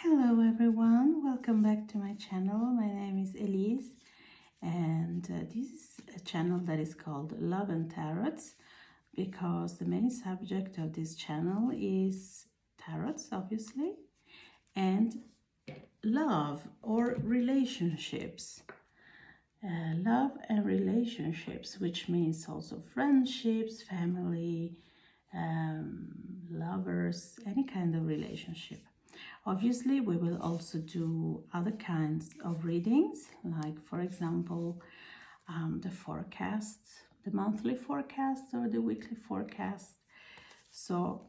Hello everyone, welcome back to my channel. My name is Elise and this is a channel that is called Love and Tarots because the main subject of this channel is tarots, obviously, and love or relationships. Love and relationships, which means also friendships, family, lovers, any kind of relationship. Obviously, we will also do other kinds of readings, like, for example, the forecast, the monthly forecast or the weekly forecast, so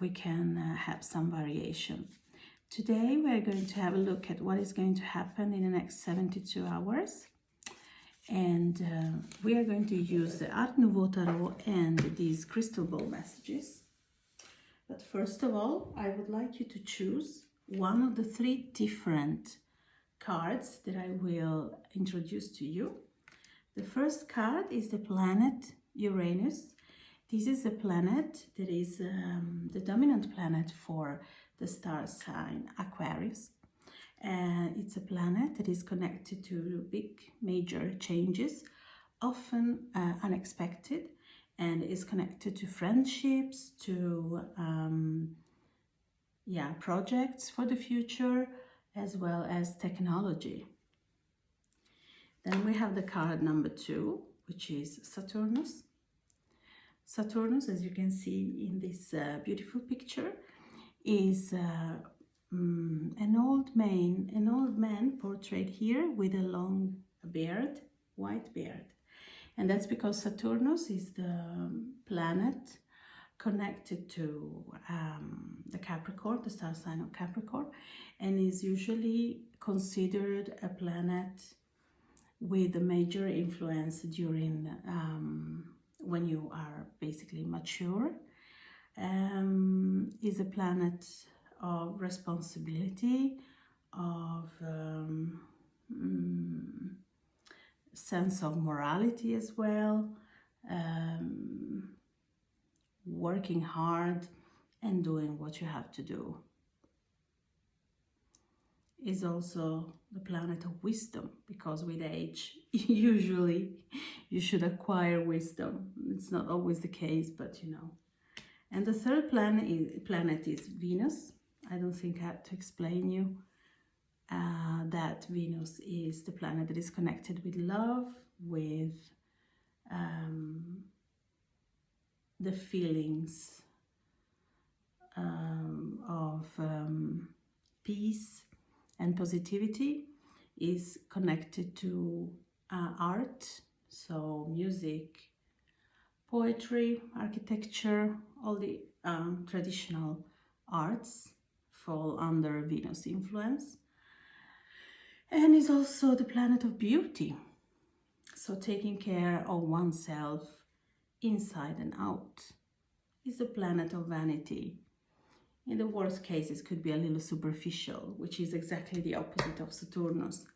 we can have some variation. Today, we are going to have a look at what is going to happen in the next 72 hours. And we are going to use the Art Nouveau Tarot and these crystal ball messages. But first of all, I would like you to choose one of the three different cards that I will introduce to you. The first card is the planet Uranus. This is a planet that is the dominant planet for the star sign Aquarius. And it's a planet that is connected to big major changes, often unexpected, and is connected to friendships, to projects for the future, as well as technology. Then we have the card number 2, which is Saturnus. Saturnus, as you can see in this beautiful picture, is an old man portrayed here with a long beard, white beard. And that's because Saturnus is the planet connected to the Capricorn, the star sign of Capricorn, and is usually considered a planet with a major influence during when you are basically mature. Is a planet of responsibility, of sense of morality as well, working hard and doing what you have to do. Is also the planet of wisdom, because with age usually you should acquire wisdom. It's not always the case, but you know. And the third planet is Venus. I don't think I have to explain you that Venus is the planet that is connected with love, with the feelings of peace and positivity, is connected to art, so music, poetry, architecture, all the traditional arts fall under Venus influence. And is also the planet of beauty, so taking care of oneself inside and out. Is the planet of vanity. In the worst cases, could be a little superficial, which is exactly the opposite of Saturnus,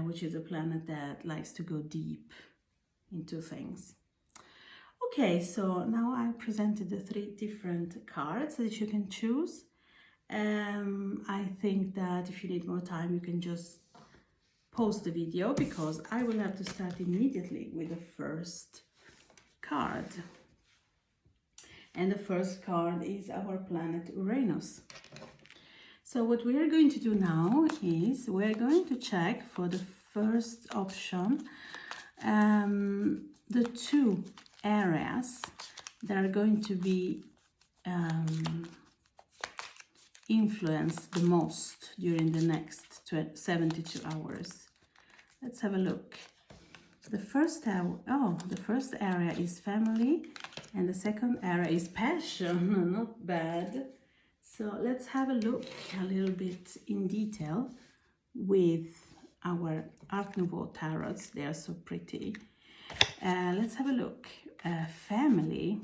which is a planet that likes to go deep into things. Okay, so now I presented the three different cards that you can choose. I think that if you need more time, you can just pause the video, because I will have to start immediately with the first card. And the first card is our planet Uranus. So what we are going to do now is we're going to check for the first option the two areas that are going to be influenced the most during the next 72 hours. Let's have a look. The first area is family, and the second area is passion. Not bad. So let's have a look a little bit in detail with our Art Nouveau tarots. They are so pretty. Let's have a look. Family.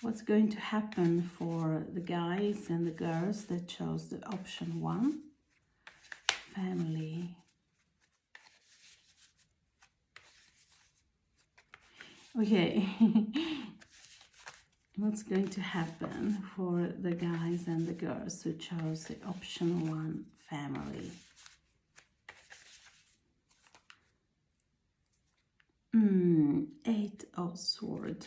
What's going to happen for the guys and the girls that chose the option 1? Family. Okay. what's going to happen for the guys and the girls who chose the option 1 family. Eight of Swords.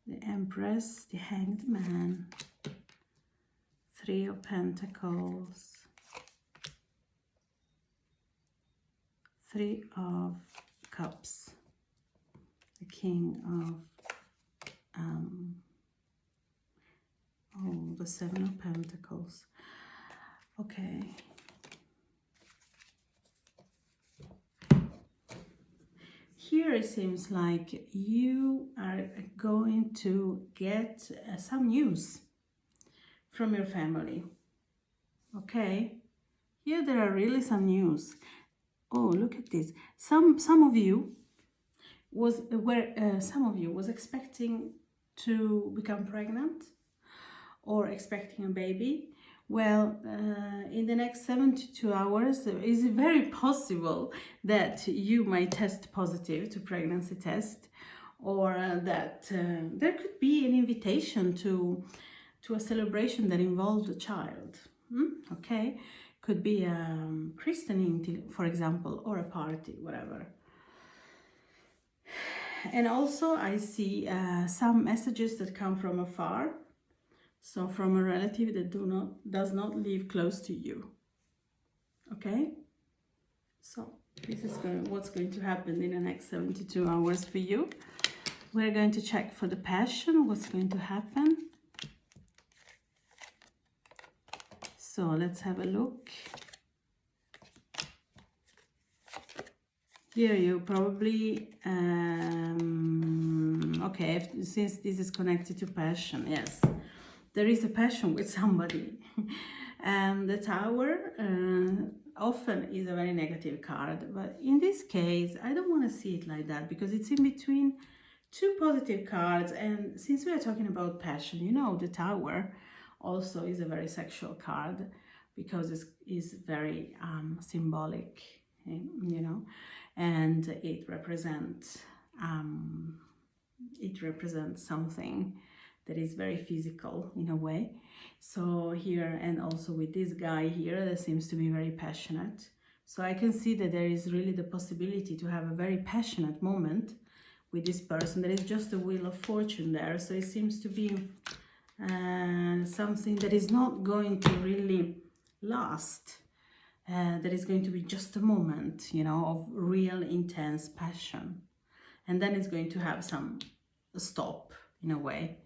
The Empress, the Hanged Man, 3 of Pentacles, 3 of Cups, the King of, the 7 of Pentacles. Okay. Here it seems like you are going to get some news from your family. Okay, here there are really some news. Oh, look at this. Some of you was expecting to become pregnant or expecting a baby. Well, in the next 72 hours, it is very possible that you might test positive to pregnancy test, or that there could be an invitation to a celebration that involved a child. Okay, could be a christening, for example, or a party, whatever. And also I see some messages that come from afar. So from a relative that does not live close to you. Okay? So this is what's going to happen in the next 72 hours for you. We're going to check for the passion, what's going to happen. So let's have a look. Here you probably, okay, since this is connected to passion, yes. There is a passion with somebody. And the Tower often is a very negative card. But in this case, I don't want to see it like that, because it's in between 2 positive cards. And since we are talking about passion, you know, the Tower also is a very sexual card, because it is very symbolic, you know, and it represents something that is very physical in a way. So here, and also with this guy here that seems to be very passionate. So I can see that there is really the possibility to have a very passionate moment with this person. There is just a Wheel of Fortune there. So it seems to be something that is not going to really last. That is going to be just a moment, you know, of real intense passion. And then it's going to have some stop in a way.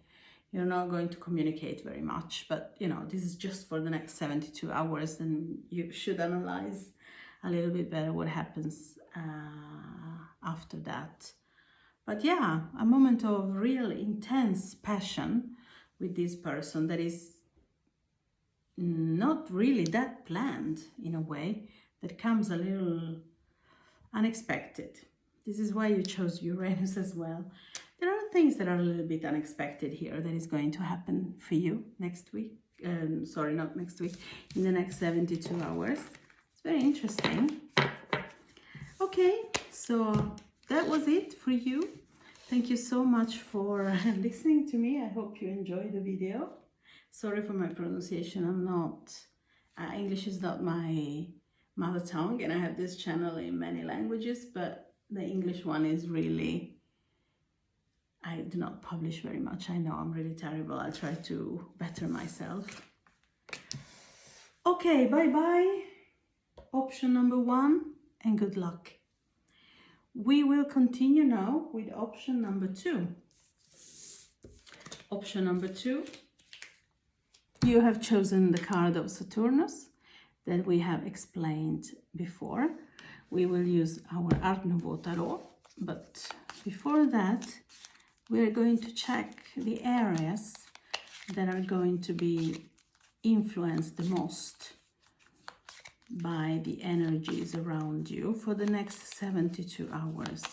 You're not going to communicate very much, but you know, this is just for the next 72 hours, and you should analyze a little bit better what happens after that. But yeah, a moment of real intense passion with this person that is not really that planned in a way, that comes a little unexpected. This is why you chose Uranus as well. There are things that are a little bit unexpected here that is going to happen for you next week. Sorry, not next week, in the next 72 hours. It's very interesting. Okay, so that was it for you. Thank you so much for listening to me. I hope you enjoyed the video. Sorry for my pronunciation. I'm not, English is not my mother tongue, and I have this channel in many languages, but the English one is really, I do not publish very much. I know I'm really terrible. I'll try to better myself. Okay, bye-bye. Option number 1, and good luck. We will continue now with option number 2. Option number 2. You have chosen the card of Saturnus that we have explained before. We will use our Art Nouveau Tarot, but before that, we're going to check the areas that are going to be influenced the most by the energies around you for the next 72 hours.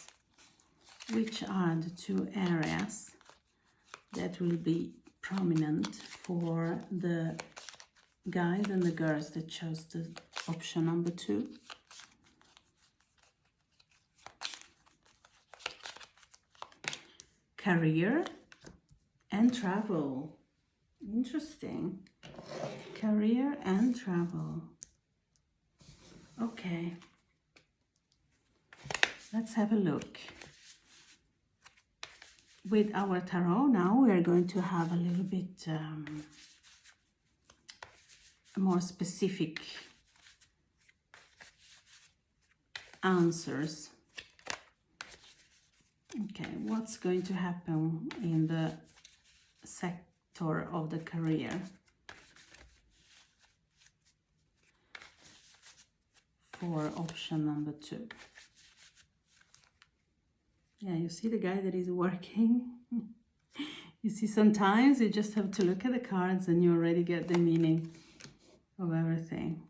Which are the 2 areas that will be prominent for the guys and the girls that chose the option number 2? career and travel. Interesting. Career and travel. Okay. Let's have a look. With our tarot now, we are going to have a little bit more specific answers. Okay, what's going to happen in the sector of the career? For option number 2. Yeah, you see the guy that is working? You see, sometimes you just have to look at the cards and you already get the meaning of everything.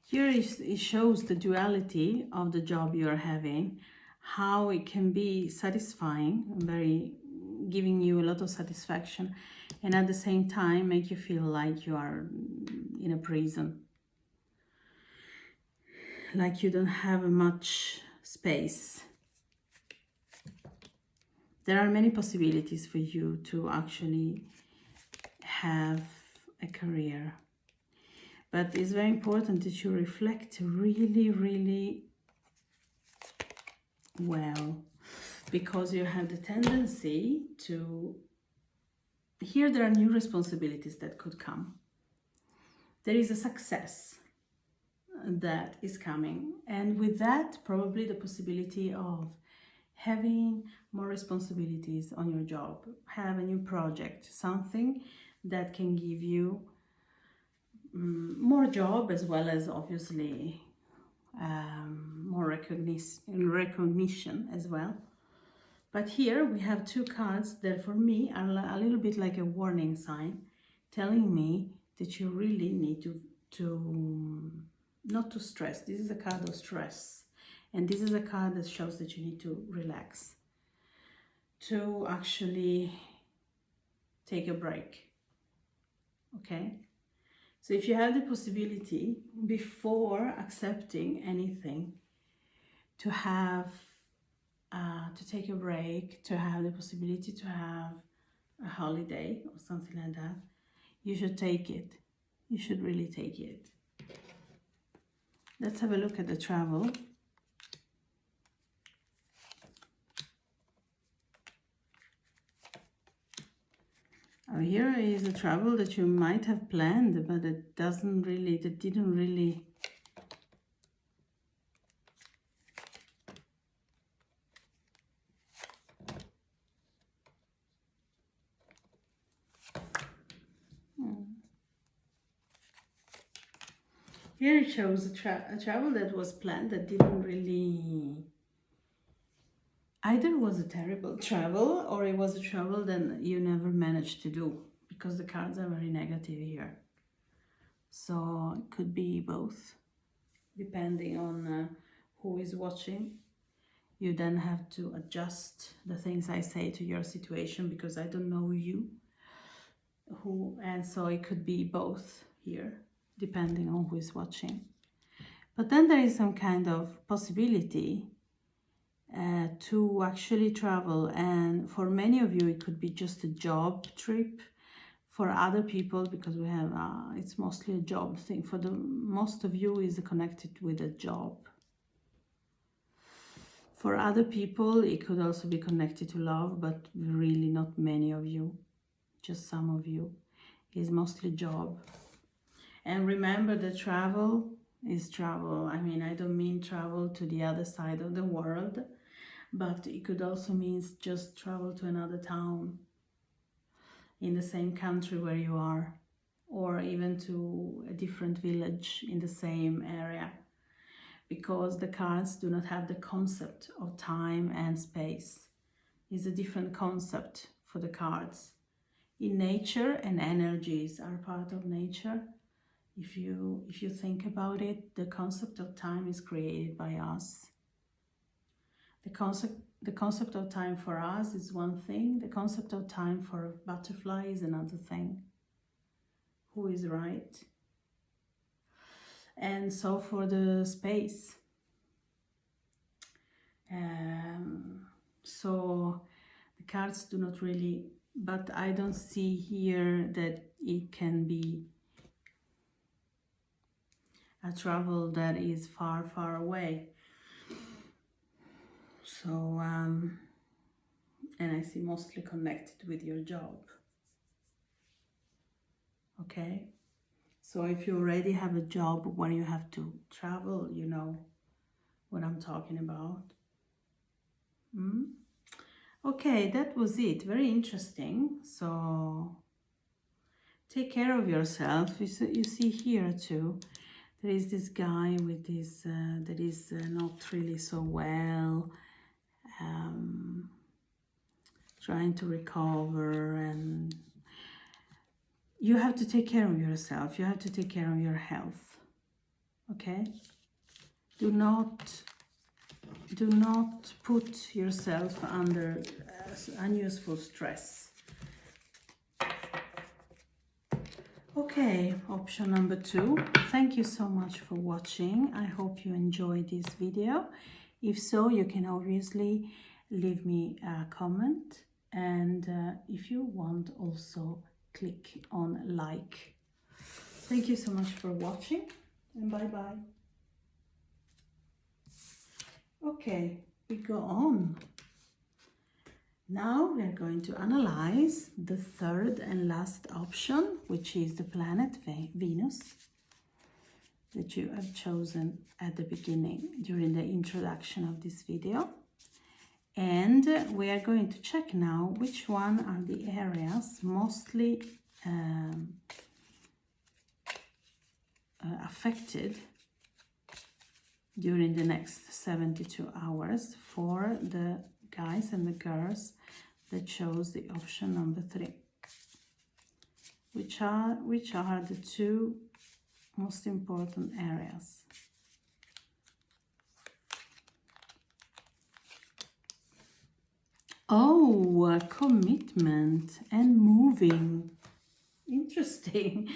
Here it shows the duality of the job you're having, how it can be satisfying, giving you a lot of satisfaction, and at the same time make you feel like you are in a prison, like you don't have much space. There are many possibilities for you to actually have a career. But it's very important that you reflect really, really well, because you have the tendency to... Here there are new responsibilities that could come. There is a success that is coming. And with that, probably the possibility of having more responsibilities on your job, have a new project, something that can give you more job, as well as obviously more recognition as well. But here we have 2 cards that for me are a little bit like a warning sign, telling me that you really need to not to stress. This is a card of stress, and this is a card that shows that you need to relax, to actually take a break. Okay? So if you have the possibility, before accepting anything, to have, to take a break, to have the possibility to have a holiday or something like that, you should take it. You should really take it. Let's have a look at the travel. Oh, here is a travel that you might have planned, but it didn't really. Here it shows a travel that was planned that didn't really... Either was a terrible travel, or it was a travel that you never managed to do, because the cards are very negative here. So it could be both, depending on who is watching. You then have to adjust the things I say to your situation, because I don't know you. And so it could be both here, depending on who is watching. But then there is some kind of possibility to actually travel, and for many of you it could be just a job trip. For other people, because we have it's mostly a job thing, for the most of you is connected with a job. For other people it could also be connected to love, but really not many of you, just some of you. Is mostly job. And remember, the travel is travel. I mean, I don't mean travel to the other side of the world, but it could also mean just travel to another town in the same country where you are, or even to a different village in the same area, because the cards do not have the concept of time and space. It's a different concept for the cards. In nature, and energies are part of nature. If you think about it, the concept of time is created by us. The concept of time for us is one thing. The concept of time for a butterfly is another thing. Who is right? And so for the space. So the cards do not really, but I don't see here that it can be a travel that is far, far away. So, and I see mostly connected with your job. Okay? So if you already have a job where you have to travel, you know what I'm talking about. Okay, that was it. Very interesting. So take care of yourself. You see here too, there is this guy with this that is not really so well, trying to recover, and you have to take care of yourself. You have to take care of your health. Okay? Do not put yourself under unuseful stress. Okay, option number 2. Thank you so much for watching. I hope you enjoyed this video. If so, you can obviously leave me a comment, and if you want, also click on like. Thank you so much for watching, and bye bye. Okay, we go on. Now we are going to analyze the third and last option, which is the planet Venus, that you have chosen at the beginning during the introduction of this video. And we are going to check now which one are the areas mostly affected during the next 72 hours for the guys and the girls that chose the option number 3. Which are the 2 most important areas? Oh, commitment and moving. Interesting.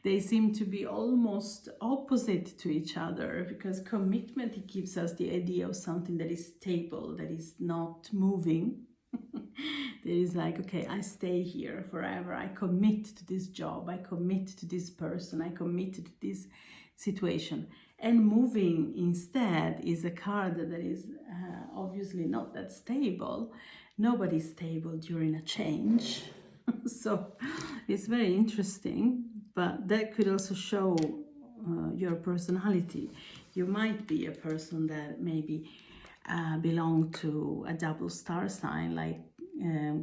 They seem to be almost opposite to each other, because commitment, it gives us the idea of something that is stable, that is not moving. That is like, okay, I stay here forever. I commit to this job. I commit to this person. I commit to this situation. And moving instead is a card that is obviously not that stable. Nobody's stable during a change. So it's very interesting, but that could also show your personality. You might be a person that maybe belong to a double star sign, like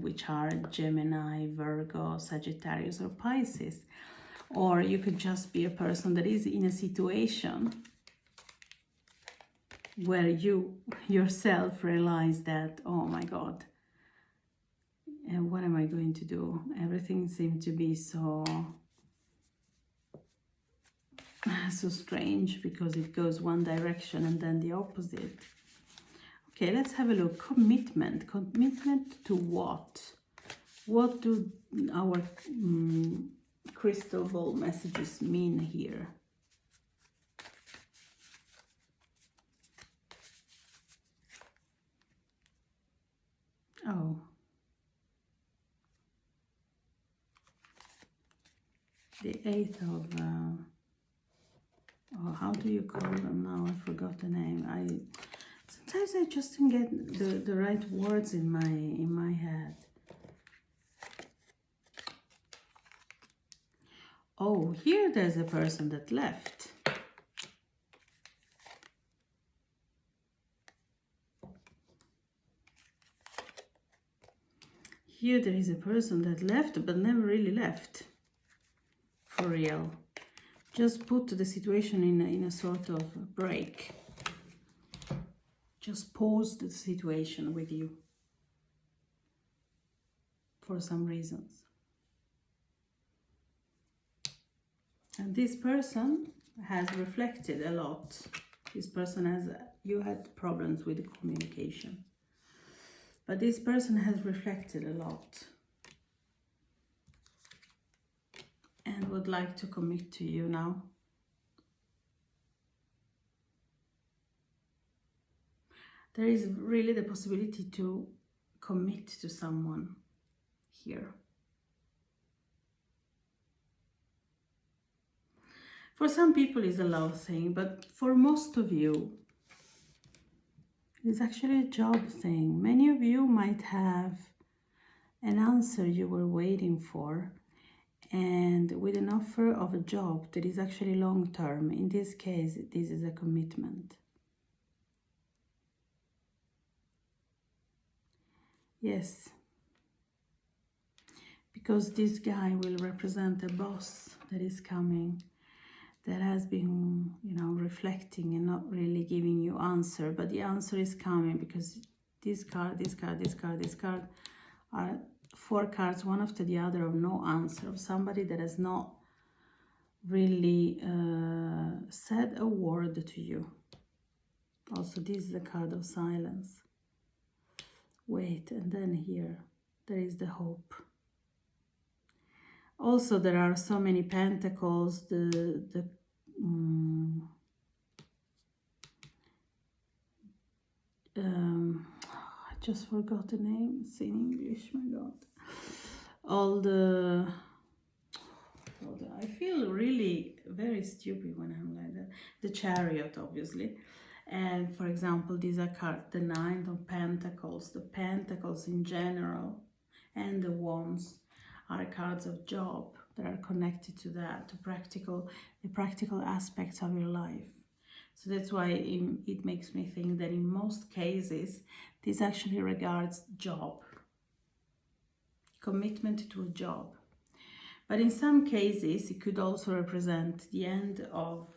which are Gemini, Virgo, Sagittarius, or Pisces. Or you could just be a person that is in a situation where you yourself realize that, oh my God, and what am I going to do? Everything seemed to be so strange, because it goes one direction and then the opposite. Okay, let's have a look. Commitment. Commitment to what? What do our crystal ball messages mean here? Oh. The 8th of... oh, how do you call them now? I forgot the name. Sometimes I just don't get the right words in my head. Oh, here there's a person that left. Here there is a person that left, but never really left. For real. Just put the situation in a sort of break. Just pause the situation with you for some reasons. And this person has reflected a lot. This person you had problems with the communication. But this person has reflected a lot and would like to commit to you now. There is really the possibility to commit to someone here. For some people it's a love thing, but for most of you it's actually a job thing. Many of you might have an answer you were waiting for, and with an offer of a job that is actually long term. In this case, this is a commitment. Yes, because this guy will represent a boss that is coming, that has been, reflecting and not really giving you answer, but the answer is coming, because this card, this card, this card, this card are 4 cards, one after the other, of no answer, of somebody that has not really said a word to you. Also, this is the card of silence. Wait, and then here, there is the hope. Also, there are so many pentacles, I just forgot the name. It's in English, my God. I feel really very stupid when I'm like that. The Chariot, obviously. And for example, these are cards, the 9 of Pentacles, the Pentacles in general, and the Wands are cards of job that are connected to that, to the practical aspects of your life. So that's why it makes me think that in most cases, this actually regards job, commitment to a job. But in some cases, it could also represent the end of,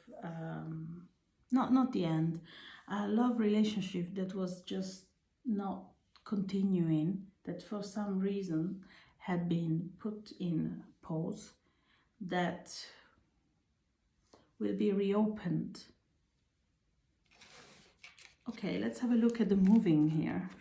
not the end, a love relationship that was just not continuing, that for some reason had been put in pause, that will be reopened. Okay, let's have a look at the moving here.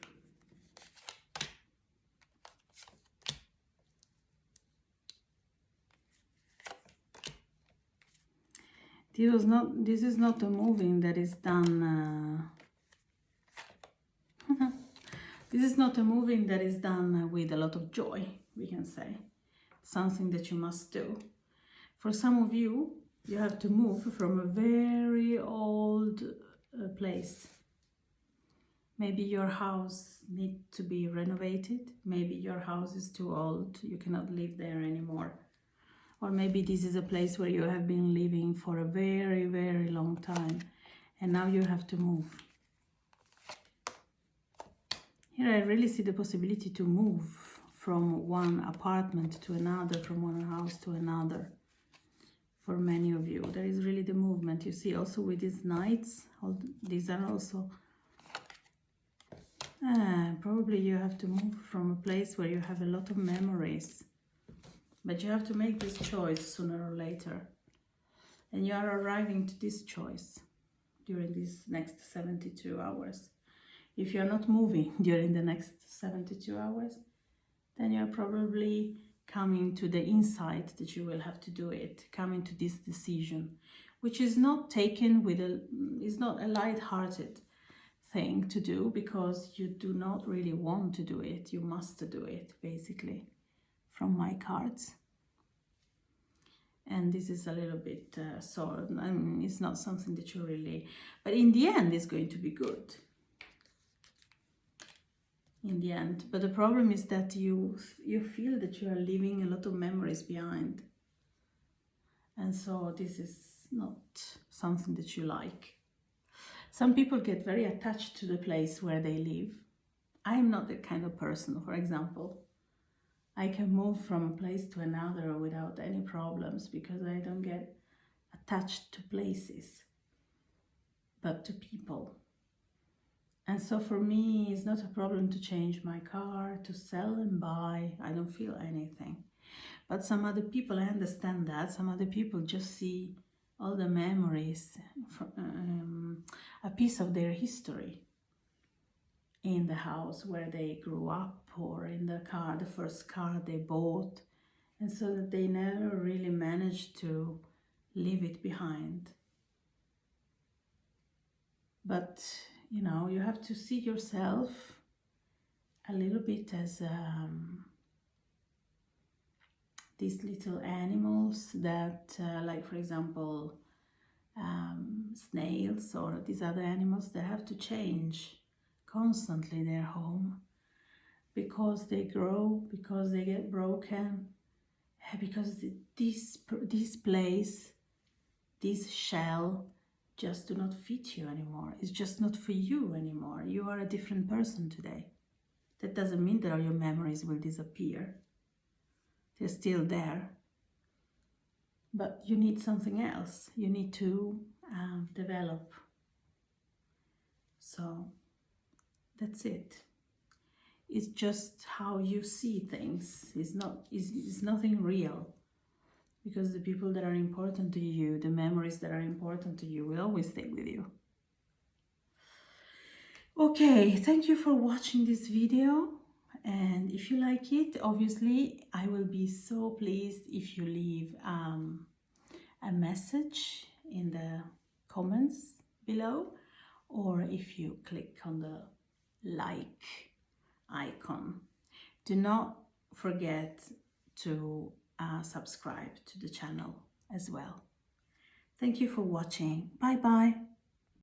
This is not a moving that is done. This is not a moving that is done with a lot of joy, we can say. Something that you must do. For some of you, you have to move from a very old place. Maybe your house needs to be renovated. Maybe your house is too old. You cannot live there anymore. Or maybe this is a place where you have been living for a very, very long time, and now you have to move. Here I really see the possibility to move from one apartment to another, from one house to another. For many of you, there is really the movement. You see also with these knights, these are also... probably you have to move from a place where you have a lot of memories. But you have to make this choice sooner or later. And you are arriving to this choice during these next 72 hours. If you're not moving during the next 72 hours, then you're probably coming to the insight that you will have to do it, coming to this decision, which is not taken with is not a light-hearted thing to do, because you do not really want to do it. You must do it, basically, from my cards. And this is a little bit it's not something that you really, but in the end it's going to be good in the end. But the problem is that you feel that you are leaving a lot of memories behind, and so this is not something that you like. Some people get very attached to the place where they live. I am not that kind of person. For example, I can move from a place to another without any problems, because I don't get attached to places, but to people. And so for me, it's not a problem to change my car, to sell and buy. I don't feel anything. But some other people, I understand that. Some other people just see all the memories, a piece of their history in the house where they grew up, or in the car, the first car they bought, and so that they never really managed to leave it behind. But you know, you have to see yourself a little bit as these little animals that, like for example, snails or these other animals, they have to change constantly their home because they grow, because they get broken, because this place, this shell just do not fit you anymore. It's just not for you anymore. You are a different person today. That doesn't mean that all your memories will disappear. They're still there. But you need something else. You need to develop. So that's it. It's just how you see things. It's nothing real. Because the people that are important to you, the memories that are important to you will always stay with you. Okay, thank you for watching this video. And if you like it, obviously, I will be so pleased if you leave a message in the comments below, or if you click on the like icon. Do not forget to subscribe to the channel as well. Thank you for watching. Bye bye.